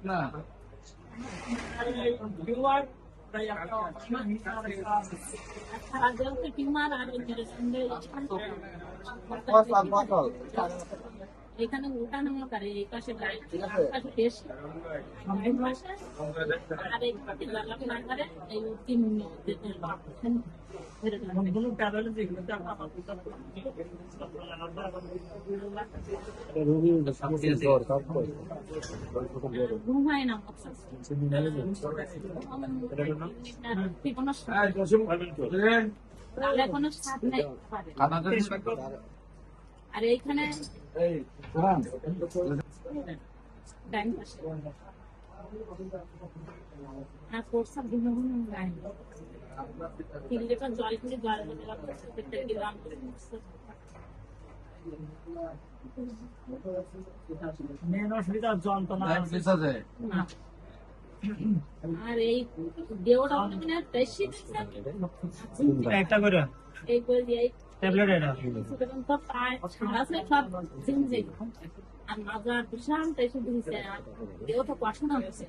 না এখানে উঠানো করে এই পাশে বেশি আর এই পাশে জ্বালা করে এই তিন ঘুমায় না কোনো স্বাদ নাই আর এইখানে জল করে জল গেলাম মেন অসুবিধা যন্ত্রণা আর এই দেওটা মানে বেশি একটা করে এই করে দিয়ে ট্যাবলেট এটা তো পায় ছাড়া সব জিনিস আর মাজার বিশাল টেস্ট দিয়েছে দেওটা পড়াশোনা হচ্ছে